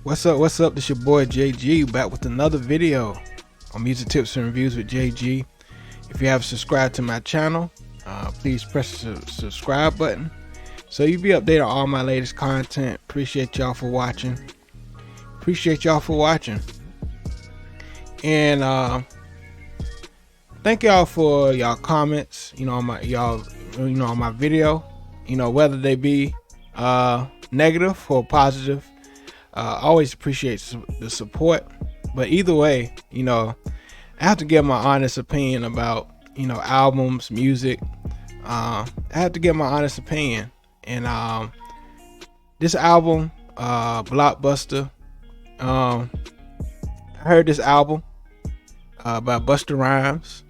What's up? This your boy JG back with another video on music tips and reviews with JG. If you haven't subscribed to my channel, please press the subscribe button so you'll be updated on all my latest content. Appreciate y'all for watching. And thank y'all for y'all comments, on my video, whether they be negative or positive. Always appreciate the support, but either way, I have to give my honest opinion about albums, music. I have to give my honest opinion, and this album, Blockbusta, I heard this album by Busta Rhymes.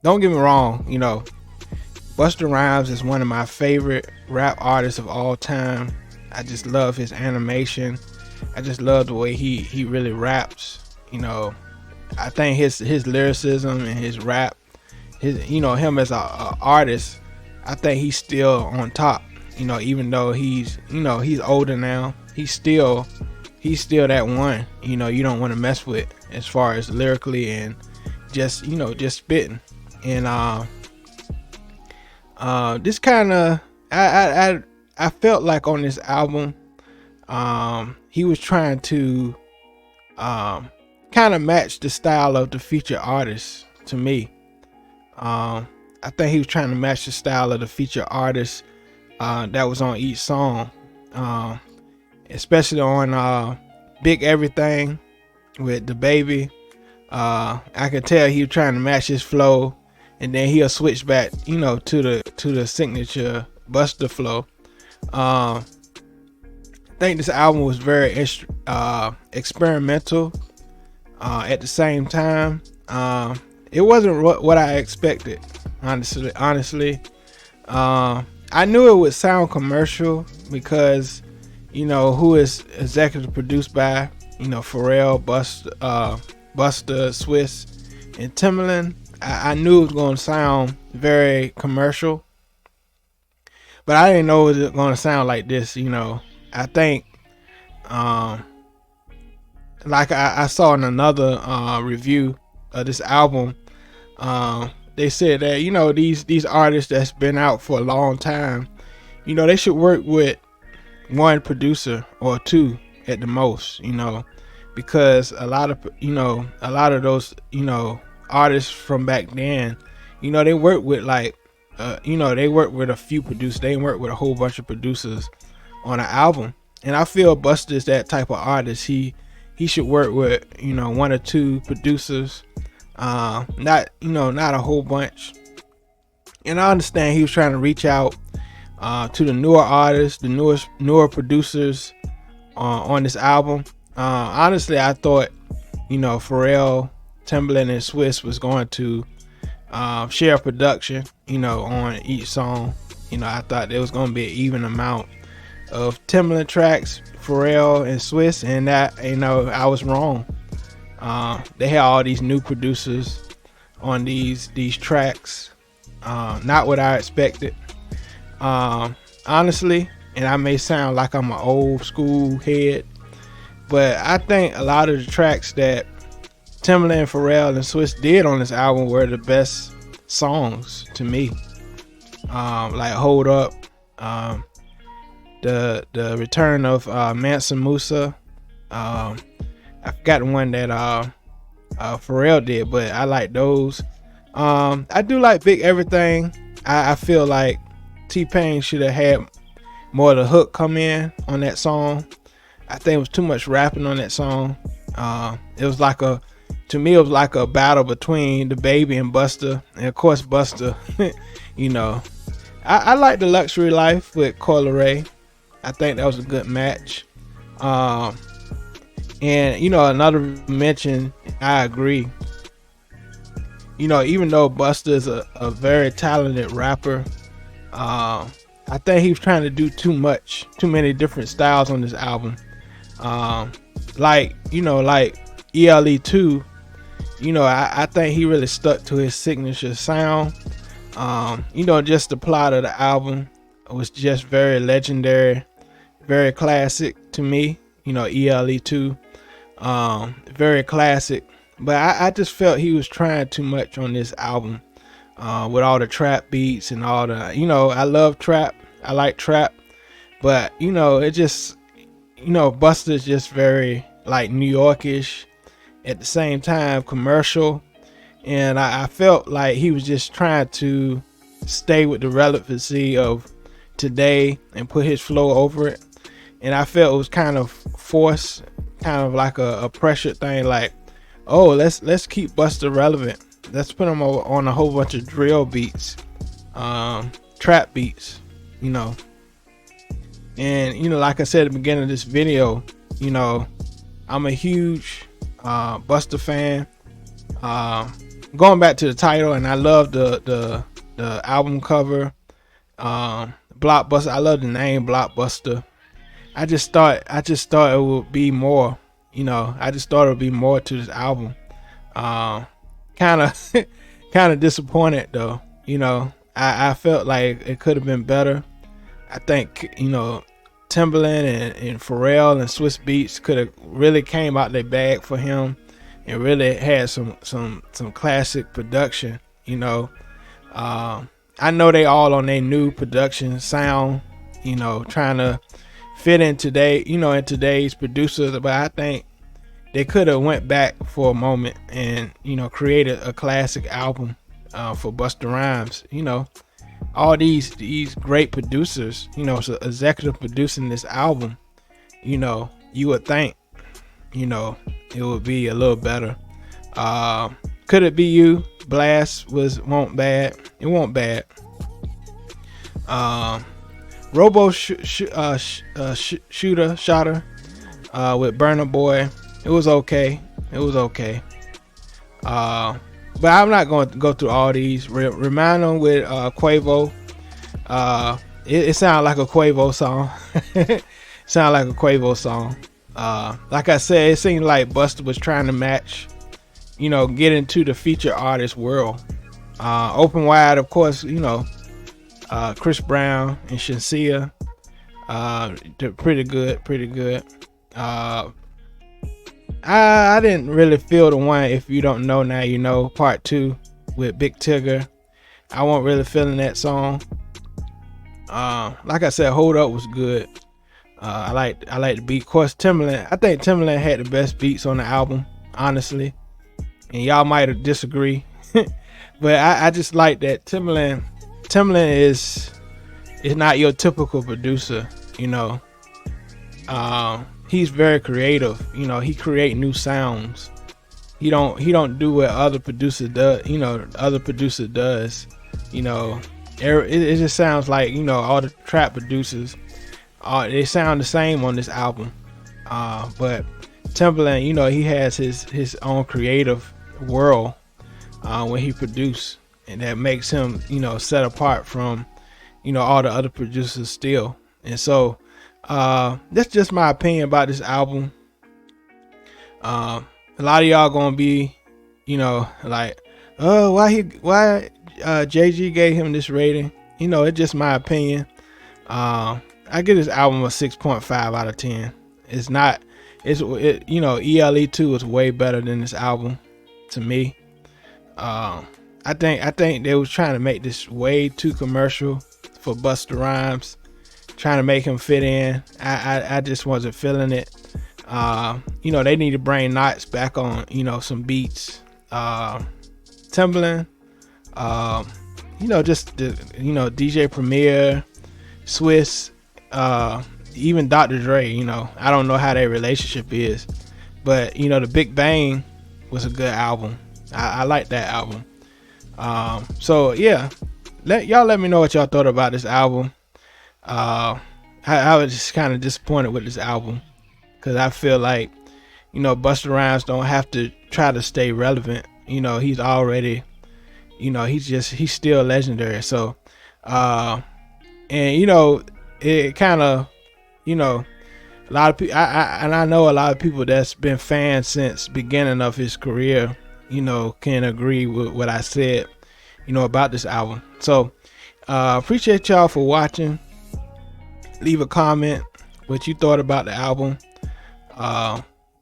Don't get me wrong, Busta Rhymes is one of my favorite rap artists of all time. I just love his animation. I just love the way he really raps. I think his lyricism and his rap, him as a artist, I think he's still on top. Even though he's older now, he's still that one. You don't want to mess with as far as lyrically and just spitting. And this kind of I felt like on this album, he was trying to kind of match the style of the featured artist to me. I think he was trying to match the style of the featured artist that was on each song, especially on Big Everything with the baby. I could tell he was trying to match his flow, and then he'll switch back, to the signature Busta flow. I think this album was very experimental. At the same time, it wasn't what I expected. Honestly, I knew it would sound commercial because who is executive produced by Pharrell, Busta, Swiss, and Timbaland. I knew it was going to sound very commercial, but I didn't know it was going to sound like this. I think, like I saw in another review of this album, they said that these artists that's been out for a long time, they should work with one producer or two at the most, because a lot of those artists from back then, they work with they work with a few producers. They work with a whole bunch of producers on an album. And I feel Busta is that type of artist. He should work with one or two producers, not a whole bunch. And I understand he was trying to reach out to the newer artists, the newer producers on this album. Honestly, I thought Pharrell, Timbaland, and Swiss was going to share production on each song. I thought there was going to be an even amount of Timbaland tracks, Pharrell and Swiss, and that I was wrong. They had all these new producers on these tracks. Not what I expected, honestly. And I may sound like I'm an old school head, but I think a lot of the tracks that Timbaland, Pharrell, and Swiss did on this album were the best songs to me. Like Hold Up, the return of Mansa Musa. I forgot the one that Pharrell did, but I like those. I do like Big Everything. I feel like T-Pain should have had more of the hook come in on that song. I think it was too much rapping on that song. It was like to me, it was like a battle between the baby and Busta, and of course Busta. I like the Luxury Life with Coi Leray. I think that was a good match. And another mention, I agree. Even though Busta is a very talented rapper, I think he was trying to do too many different styles on this album. Like ELE2, I think he really stuck to his signature sound. Just the plot of the album was just very legendary, very classic to me. ELE2. Very classic. But I just felt he was trying too much on this album, with all the trap beats and all the, I love trap. I like trap. But, it just, Busta's just very like New Yorkish, at the same time commercial. And I felt like he was just trying to stay with the relevancy of today and put his flow over it. And I felt it was kind of forced, kind of like a pressure thing, like, oh, let's keep Busta relevant. Let's put him on a whole bunch of drill beats, trap beats, And like I said at the beginning of this video, I'm a huge Busta fan. Going back to the title, and I love the album cover, Blockbuster. I love the name Blockbuster. I just thought it would be more. I just thought it would be more to this album. Kind of disappointed though. I felt like it could have been better. I think Timbaland and Pharrell and Swiss Beats could have really came out their bag for him and really had some classic production. I know they all on their new production sound, trying to fit in today, in today's producers, but I think they could have went back for a moment and created a classic album for Busta Rhymes. All these great producers, so executive producing this album, you would think it would be a little better. Could It Be You? Blast won't bad. It won't bad. Robo Shotter with Burna Boy. It was okay. But I'm not going to go through all these. Remind them with Quavo. It sounded like a Quavo song. Like I said, it seemed like Busta was trying to match, get into the feature artist world. Open Wide, of course, Chris Brown and Shenseea, pretty good. I didn't really feel the one, If You Don't Know Now You Know, part 2 with Big Tigger. I wasn't really feeling that song. Like I said, Hold Up was good. I like the beat. Of course, Timbaland. I think Timbaland had the best beats on the album, honestly. And y'all might disagree, but I just like that Timbaland is not your typical producer. He's very creative. He create new sounds. He don't do what other producer does. It just sounds like all the trap producers. They sound the same on this album. But Timbaland, he has his own creative world when he produce, and that makes him set apart from all the other producers still. And so that's just my opinion about this album. A lot of y'all gonna be like, oh, why JG gave him this rating. It's just my opinion. I give this album a 6.5 out of 10. ELE2 is way better than this album to me. I think they was trying to make this way too commercial for Busta Rhymes, trying to make him fit in. I just wasn't feeling it. They need to bring Knots back on, some beats. Timbaland, just the, DJ Premier, Swiss, even Dr. Dre. I don't know how their relationship is, but the Big Bang was a good album. I like that album. So yeah, let me know what y'all thought about this album. I was just kind of disappointed with this album, because I feel like Busta Rhymes don't have to try to stay relevant. He's already, he's still legendary. So and it kind of, a lot of people, I know a lot of people that's been fans since beginning of his career, can agree with what I said, about this album. So appreciate y'all for watching. Leave a comment what you thought about the album.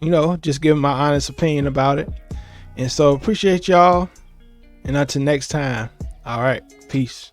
you know, just giving my honest opinion about it. And so appreciate y'all. And until next time. All right. Peace.